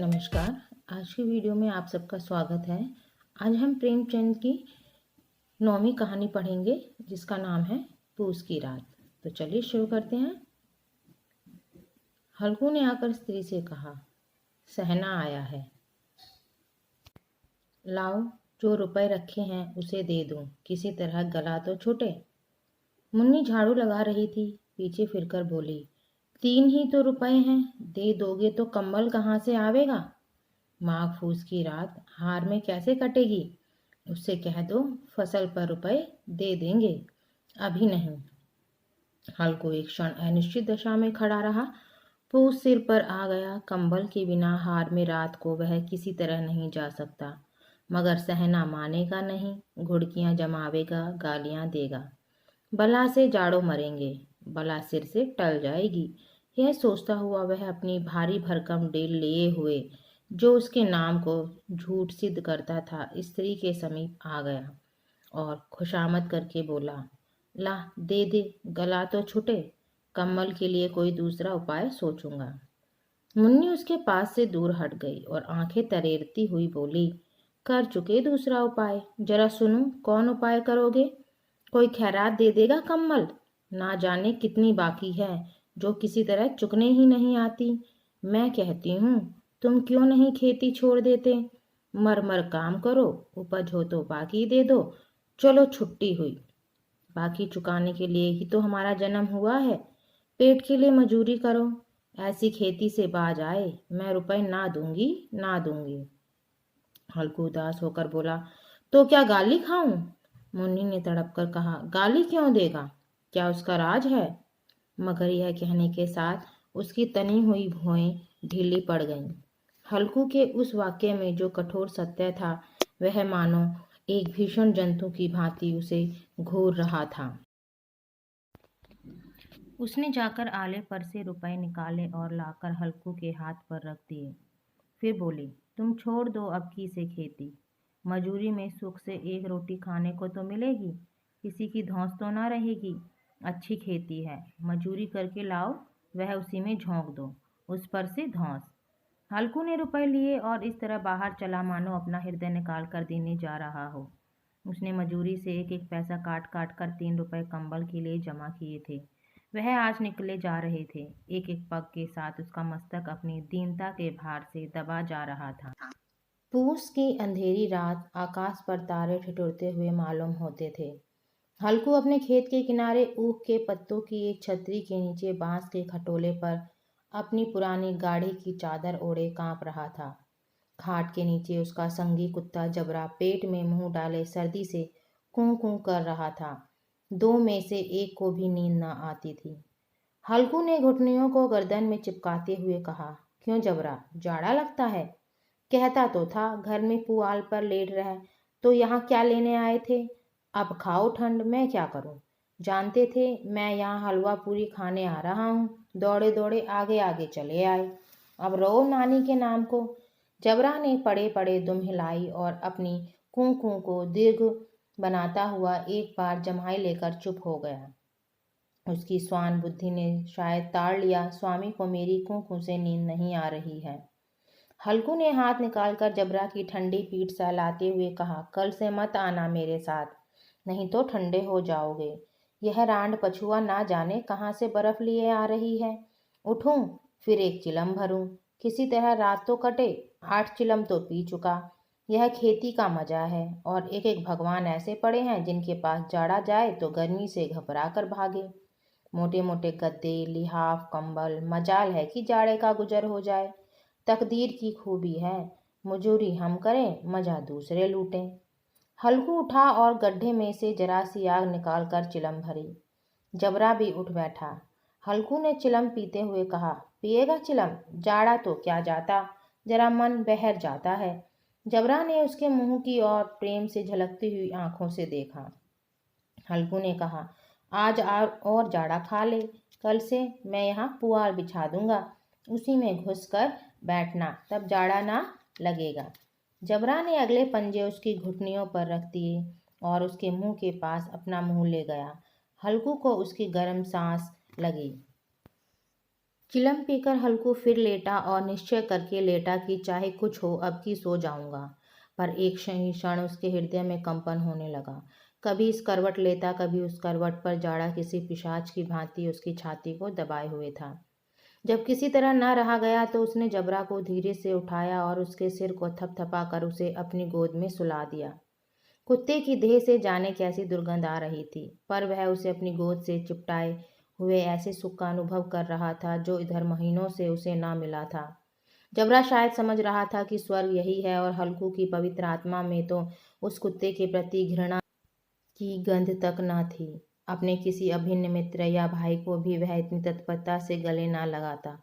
नमस्कार। आज की वीडियो में आप सबका स्वागत है। आज हम प्रेमचंद की 9वीं कहानी पढ़ेंगे जिसका नाम है पूस की रात। तो चलिए शुरू करते हैं। हल्कू ने आकर स्त्री से कहा, सहना आया है, लाओ जो रुपए रखे हैं उसे दे दूं, किसी तरह गला तो छूटे। मुन्नी झाड़ू लगा रही थी, पीछे फिरकर बोली, 3 ही तो रुपए हैं, दे दोगे तो कम्बल कहाँ से आवेगा। माघ फूस की रात हार में कैसे कटेगी। उससे कह दो फसल पर रुपए दे देंगे, अभी नहीं। हल्कू एक क्षण अनिश्चित दशा में खड़ा रहा। पूस सिर पर आ गया। कंबल के बिना हार में रात को वह किसी तरह नहीं जा सकता, मगर सहना मानेगा नहीं। घुड़कियां जमावेगा, गालियां देगा। बला से जाड़ो मरेंगे, बला सिर से टल जाएगी। यह सोचता हुआ वह अपनी भारी भरकम डेल लिए हुए, जो उसके नाम को झूठ सिद्ध करता था, स्त्री के समीप आ गया और खुशामद करके बोला, ला दे दे, गला तो छूटे, कम्बल के लिए कोई दूसरा उपाय सोचूंगा। मुन्नी उसके पास से दूर हट गई और आंखें तरेरती हुई बोली, कर चुके दूसरा उपाय, जरा सुनो कौन उपाय करोगे। कोई खैरात दे देगा कम्बल, ना जाने कितनी बाकी है जो किसी तरह चुकने ही नहीं आती। मैं कहती हूँ तुम क्यों नहीं खेती छोड़ देते, मर मर काम करो, उपज हो तो बाकी दे दो। चलो छुट्टी हुई, बाकी चुकाने के लिए ही तो हमारा जन्म हुआ है। पेट के लिए मजूरी करो, ऐसी खेती से बाज आए, मैं रुपए ना दूंगी ना दूंगी। हल्कू उदास होकर बोला, तो क्या गाली खाऊं। मुन्नी ने तड़प कर कहा, गाली क्यों देगा, क्या उसका राज है। मगर यह कहने के साथ उसकी तनी हुई भौहें ढीली पड़ गईं। हल्कू के उस वाक्य में जो कठोर सत्य था, वह मानो एक भीषण जंतु की भांति उसे घूर रहा था। उसने जाकर आले पर से रुपए निकाले और लाकर हल्कू के हाथ पर रख दिए। फिर बोली, तुम छोड़ दो अब की से खेती, मजूरी में सुख से एक रोटी खाने को तो मिलेगी, किसी की धौंस तो ना रहेगी। अच्छी खेती है, मजूरी करके लाओ, वह उसी में झोंक दो, उस पर से धौंस। हल्कू ने रुपए लिए और इस तरह बाहर चला मानो अपना हृदय निकाल कर देने जा रहा हो। उसने मजूरी से एक एक पैसा काट काट कर 3 रुपए कंबल के लिए जमा किए थे। वह आज निकले जा रहे थे। एक एक पग के साथ उसका मस्तक अपनी दीनता के भार से दबा जा रहा था। पूस की अंधेरी रात, आकाश पर तारे ठिठुरते हुए मालूम होते थे। हल्कू अपने खेत के किनारे ऊख के पत्तों की एक छतरी के नीचे बांस के खटोले पर अपनी पुरानी गाढ़ी की चादर ओढ़े कांप रहा था। खाट के नीचे उसका संगी कुत्ता जबरा पेट में मुंह डाले सर्दी से कूं कूं कर रहा था। 2 में से एक को भी नींद न आती थी। हल्कू ने घुटनियों को गर्दन में चिपकाते हुए कहा, क्यों जबरा, जाड़ा लगता है। कहता तो था घर में पुआल पर लेट रहे, तो यहाँ क्या लेने आए थे। अब खाओ ठंड, मैं क्या करूं। जानते थे मैं यहाँ हलवा पूरी खाने आ रहा हूँ, दौड़े दौड़े आगे आगे चले आए। अब रो नानी के नाम को। जबरा ने पड़े पड़े दुम हिलाई और अपनी कूं कूं को दीर्घ बनाता हुआ एक बार जम्हाई लेकर चुप हो गया। उसकी स्वान बुद्धि ने शायद ताड़ लिया, स्वामी को मेरी कूं कूं से नींद नहीं आ रही है। हल्कू ने हाथ निकालकर जबरा की ठंडी पीठ सहलाते हुए कहा, कल से मत आना मेरे साथ, नहीं तो ठंडे हो जाओगे। यह रांड पछुआ ना जाने कहाँ से बर्फ लिए आ रही है। उठूं, फिर एक चिलम भरूं, किसी तरह रात तो कटे। 8 चिलम तो पी चुका। यह खेती का मजा है। और एक एक भगवान ऐसे पड़े हैं जिनके पास जाड़ा जाए तो गर्मी से घबरा कर भागे। मोटे मोटे गद्दे, लिहाफ, कंबल, मजाल है कि जाड़े का गुजर हो जाए। तकदीर की खूबी है, मजूरी हम करें, मजा दूसरे लूटें। हल्कू उठा और गड्ढे में से जरा सी आग निकाल कर चिलम भरी। जबरा भी उठ बैठा। हल्कू ने चिलम पीते हुए कहा, पिएगा चिलम, जाड़ा तो क्या जाता, जरा मन बहर जाता है। जबरा ने उसके मुंह की ओर प्रेम से झलकती हुई आंखों से देखा। हल्कू ने कहा, आज और जाड़ा खा ले, कल से मैं यहाँ पुआल बिछा दूंगा, उसी में घुस कर बैठना, तब जाड़ा ना लगेगा। जबरा ने अगले पंजे उसकी घुटनियों पर रख दिए और उसके मुंह के पास अपना मुंह ले गया। हल्कू को उसकी गर्म सांस लगी। चिलम पीकर हल्कू फिर लेटा और निश्चय करके लेटा कि चाहे कुछ हो अब की सो जाऊंगा। पर एक क्षण उसके हृदय में कंपन होने लगा। कभी इस करवट लेता, कभी उस करवट पर जाड़ा किसी पिशाच की भांति उसकी छाती को दबाए हुए था। जब किसी तरह न रहा गया तो उसने जबरा को धीरे से उठाया और उसके सिर को थपथपा कर उसे अपनी गोद में सुला दिया। कुत्ते की देह से जाने कैसी दुर्गंध आ रही थी, पर वह उसे अपनी गोद से चिपटाए हुए ऐसे सुख का अनुभव कर रहा था जो इधर महीनों से उसे ना मिला था। जबरा शायद समझ रहा था कि स्वर्ग यही है और हल्कू की पवित्र आत्मा में तो उस कुत्ते के प्रति घृणा की गंध तक न थी। अपने किसी अभिन्न मित्र या भाई को भी वह इतनी तत्परता से गले ना लगाता।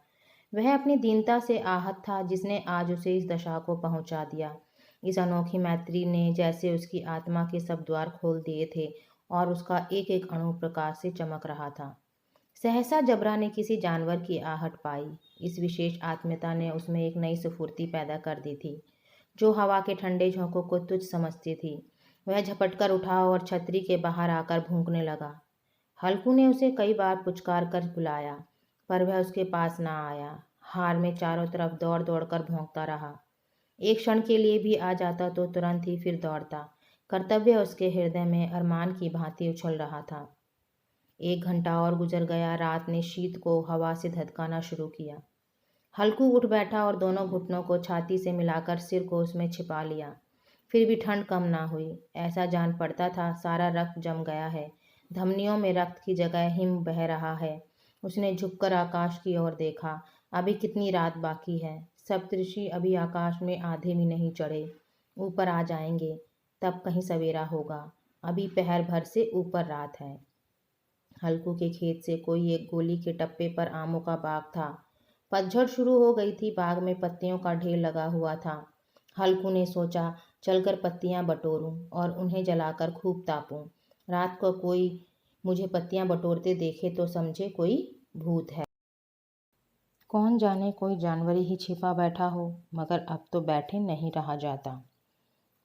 वह अपनी दीनता से आहत था जिसने आज उसे इस दशा को पहुंचा दिया। इस अनोखी मैत्री ने जैसे उसकी आत्मा के सब द्वार खोल दिए थे और उसका एक एक अणु प्रकाश से चमक रहा था। सहसा जबरा ने किसी जानवर की आहट पाई। इस विशेष आत्मीयता ने उसमें एक नई स्फूर्ति पैदा कर दी थी, जो हवा के ठंडे झोंकों को तुच्छ समझती थी। वह झपटकर उठा और छतरी के बाहर आकर भूंकने लगा। हल्कू ने उसे कई बार पुचकार कर बुलाया, पर वह उसके पास ना आया। हार में चारों तरफ दौड़ दौड़ कर भौंकता रहा। एक क्षण के लिए भी आ जाता तो तुरंत ही फिर दौड़ता। कर्तव्य उसके हृदय में अरमान की भांति उछल रहा था। 1 घंटा और गुजर गया। रात ने शीत को हवा से धधकाना शुरू किया। हल्कू उठ बैठा और दोनों घुटनों को छाती से मिलाकर सिर को उसमें छिपा लिया। फिर भी ठंड कम ना हुई। ऐसा जान पड़ता था सारा रक्त जम गया है, धमनियों में रक्त की जगह हिम बह रहा है। उसने झुककर आकाश की ओर देखा। अभी कितनी रात बाकी है। सप्तऋषि अभी आकाश में आधे भी नहीं चढ़े, ऊपर आ जाएंगे, तब कहीं सवेरा होगा। अभी पहर भर से ऊपर रात है। हल्कू के खेत से कोई एक गोली के टप्पे पर आमों का बाग था। पतझड़ शुरू हो गई थी। बाग में पत्तियों का ढेर लगा हुआ था। हल्कू ने सोचा, चलकर पत्तियां बटोरूं और उन्हें जलाकर खूब तापूं। रात को कोई मुझे पत्तियां बटोरते देखे तो समझे कोई भूत है। कौन जाने कोई जानवर ही छिपा बैठा हो, मगर अब तो बैठे नहीं रहा जाता।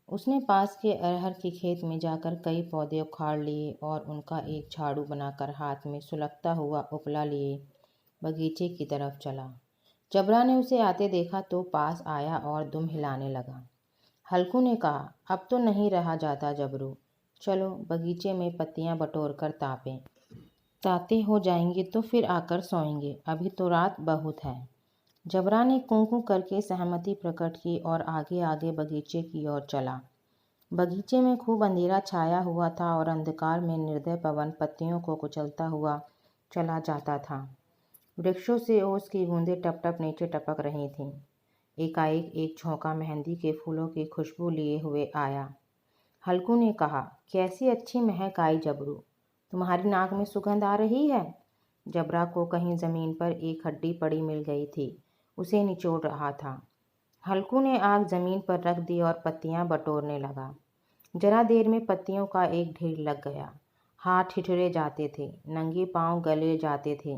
उसने पास के अरहर के खेत में जाकर कई पौधे उखाड़ लिए और उनका एक झाड़ू बनाकर हाथ में सुलगता हुआ उपला लिए बगीचे की तरफ चला। जबरा ने उसे आते देखा तो पास आया और दुम हिलाने लगा। हल्कू ने कहा, अब तो नहीं रहा जाता जबरू, चलो बगीचे में पत्तियां बटोर कर तापें। ताते हो जाएंगे तो फिर आकर सोएंगे, अभी तो रात बहुत है। जबरा ने कूं कूं करके सहमति प्रकट की और आगे आगे बगीचे की ओर चला। बगीचे में खूब अंधेरा छाया हुआ था और अंधकार में निर्दय पवन पत्तियों को कुचलता हुआ चला जाता था। वृक्षों से ओस की बूंदें टप टप नीचे टपक रही थीं। एकाएक एक झोंका मेहंदी के फूलों की खुशबू लिए हुए आया। हल्कू ने कहा, कैसी अच्छी महक आई जबरू, तुम्हारी नाक में सुगंध आ रही है। जबरा को कहीं ज़मीन पर एक हड्डी पड़ी मिल गई थी, उसे निचोड़ रहा था। हल्कू ने आग ज़मीन पर रख दी और पत्तियां बटोरने लगा। जरा देर में पत्तियों का एक ढेर लग गया। हाथ ठिठुरे जाते थे, नंगे पांव गले जाते थे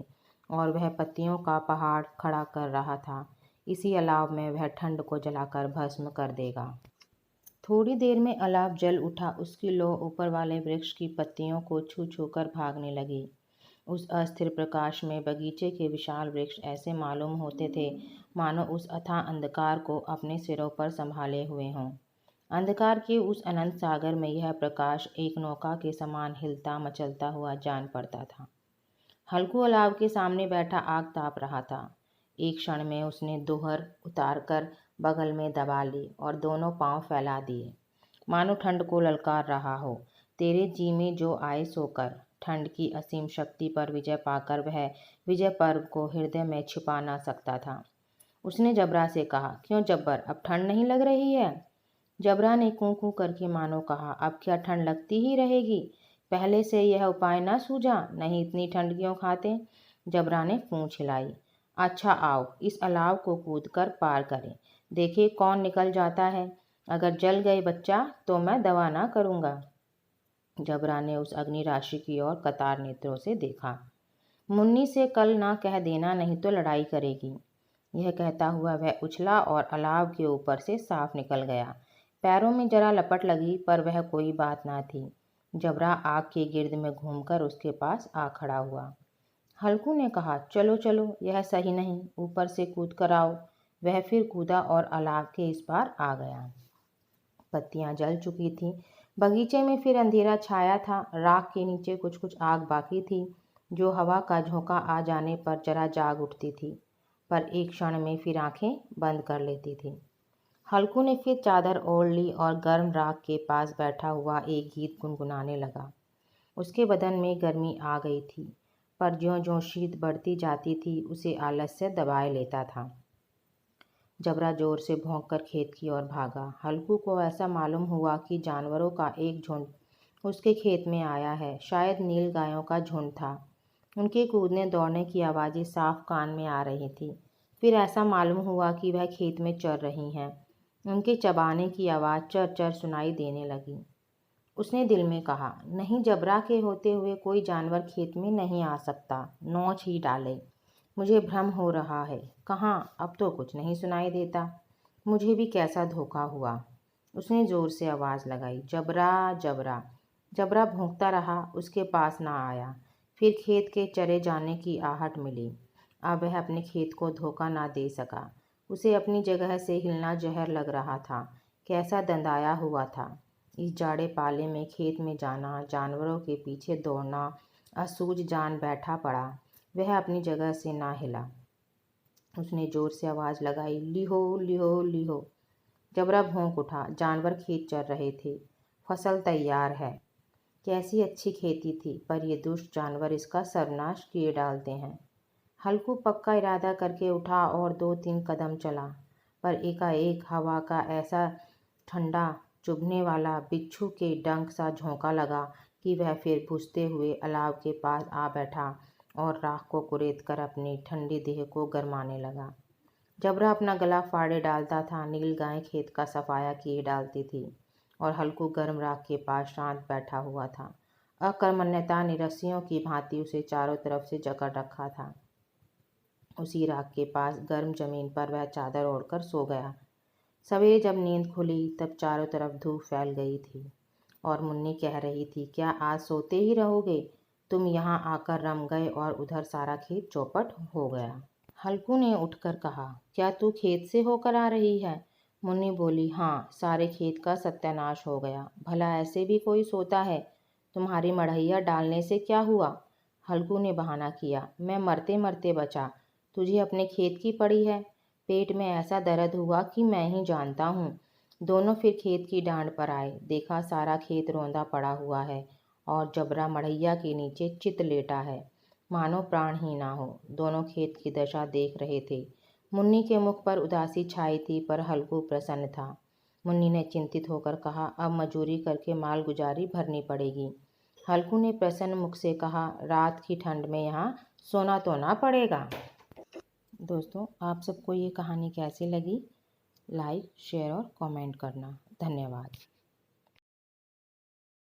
और वह पत्तियों का पहाड़ खड़ा कर रहा था। इसी अलाव में वह ठंड को जलाकर भस्म कर देगा। थोड़ी देर में अलाव जल उठा। उसकी लौ ऊपर वाले वृक्ष की पत्तियों को छू छू कर भागने लगी। उस अस्थिर प्रकाश में बगीचे के विशाल वृक्ष ऐसे मालूम होते थे मानो उस अथाह अंधकार को अपने सिरों पर संभाले हुए हों। अंधकार के उस अनंत सागर में यह प्रकाश एक नौका के समान हिलता मचलता हुआ जान पड़ता था। हल्कू अलाव के सामने बैठा आग ताप रहा था। एक क्षण में उसने दोहर उतारकर बगल में दबा ली और दोनों पांव फैला दिए, मानो ठंड को ललकार रहा हो। तेरे जी में जो आए सो कर। ठंड की असीम शक्ति पर विजय पाकर वह विजय पर्व को हृदय में छिपा ना सकता था। उसने जबरा से कहा, क्यों जब्बर, अब ठंड नहीं लग रही है। जबरा ने कूं कूं करके मानो कहा, अब क्या ठंड लगती ही रहेगी, पहले से यह उपाय ना सूझा, नहीं इतनी ठंड क्यों खाते। जबरा ने पूंछ हिलाई। अच्छा आओ इस अलाव को कूद कर पार करें, देखे कौन निकल जाता है। अगर जल गए बच्चा तो मैं दवा ना करूँगा। जबरा ने उस अग्नि राशि की ओर कतार नेत्रों से देखा। मुन्नी से कल ना कह देना, नहीं तो लड़ाई करेगी। यह कहता हुआ वह उछला और अलाव के ऊपर से साफ निकल गया। पैरों में जरा लपट लगी, पर वह कोई बात ना थी। जबरा आग के गिर्द में घूमकर उसके पास आ खड़ा हुआ। हल्कू ने कहा, चलो चलो, यह सही नहीं, ऊपर से कूद कर आओ। वह फिर कूदा और अलाव के इस पार आ गया। पत्तियां जल चुकी थीं। बगीचे में फिर अंधेरा छाया था। राख के नीचे कुछ कुछ आग बाकी थी, जो हवा का झोंका आ जाने पर जरा जाग उठती थी, पर एक क्षण में फिर आंखें बंद कर लेती थी। हल्कू ने फिर चादर ओढ़ ली और गर्म राख के पास बैठा हुआ एक गीत गुनगुनाने लगा। उसके बदन में गर्मी आ गई थी, पर ज्यों-ज्यों शीत बढ़ती जाती थी, उसे आलस्य दबाए लेता था। जबरा जोर से भौंककर खेत की ओर भागा। हल्कू को ऐसा मालूम हुआ कि जानवरों का एक झुंड उसके खेत में आया है। शायद नील गायों का झुंड था। उनके कूदने दौड़ने की आवाज़ें साफ कान में आ रही थी। फिर ऐसा मालूम हुआ कि वह खेत में चर रही हैं। उनके चबाने की आवाज़ चर-चर सुनाई देने लगी। उसने दिल में कहा, नहीं, जबरा के होते हुए कोई जानवर खेत में नहीं आ सकता, नोच ही डाले। मुझे भ्रम हो रहा है। कहाँ, अब तो कुछ नहीं सुनाई देता। मुझे भी कैसा धोखा हुआ। उसने जोर से आवाज़ लगाई, जबरा जबरा। जबरा भौंकता रहा, उसके पास ना आया। फिर खेत के चरे जाने की आहट मिली। अब वह अपने खेत को धोखा ना दे सका। उसे अपनी जगह से हिलना जहर लग रहा था। कैसा दंदाया हुआ था। इस जाड़े पाले में खेत में जाना, जानवरों के पीछे दौड़ना, असूझ जान बैठा पड़ा। वह अपनी जगह से ना हिला। उसने जोर से आवाज़ लगाई, लिहो लिहो लिहो। जबरा भौंक उठा। जानवर खेत चर रहे थे। फसल तैयार है। कैसी अच्छी खेती थी, पर ये दुष्ट जानवर इसका सर्वनाश किए डालते हैं। हल्कू पक्का इरादा करके उठा और 2-3 कदम चला, पर एकाएक हवा का ऐसा ठंडा चुभने वाला बिच्छू के डंक सा झोंका लगा कि वह फिर बुझते हुए अलाव के पास आ बैठा और राख को कुरेद कर अपनी ठंडी देह को गरमाने लगा। जबरा अपना गला फाड़े डालता था, नील गाय खेत का सफाया किए डालती थी और हल्कू गर्म राख के पास शांत बैठा हुआ था। अकर्मण्यता ने रस्सियों की भांति उसे चारों तरफ से जकड़ रखा था। उसी राख के पास गर्म जमीन पर वह चादर ओढ़कर सो गया। सवेरे जब नींद खुली तब चारों तरफ धूप फैल गई थी और मुन्नी कह रही थी, क्या आज सोते ही रहोगे? तुम यहाँ आकर रम गए और उधर सारा खेत चौपट हो गया। हल्कू ने उठकर कहा, क्या तू खेत से होकर आ रही है? मुन्नी बोली, हाँ, सारे खेत का सत्यानाश हो गया। भला ऐसे भी कोई सोता है? तुम्हारी मड़हैया डालने से क्या हुआ? हल्कू ने बहाना किया, मैं मरते मरते बचा। तुझे अपने खेत की पड़ी है। पेट में ऐसा दर्द हुआ कि मैं ही जानता हूँ। दोनों फिर खेत की डांड पर आए। देखा सारा खेत रौंदा पड़ा हुआ है और जबरा मड़हैया के नीचे चित लेटा है, मानो प्राण ही ना हो। दोनों खेत की दशा देख रहे थे। मुन्नी के मुख पर उदासी छाई थी, पर हल्कू प्रसन्न था। मुन्नी ने चिंतित होकर कहा, अब मजूरी करके माल गुजारी भरनी पड़ेगी। हल्कू ने प्रसन्न मुख से कहा, रात की ठंड में यहाँ सोना तो ना पड़ेगा। दोस्तों, आप सबको ये कहानी कैसी लगी? लाइक, शेयर और कमेंट करना। धन्यवाद।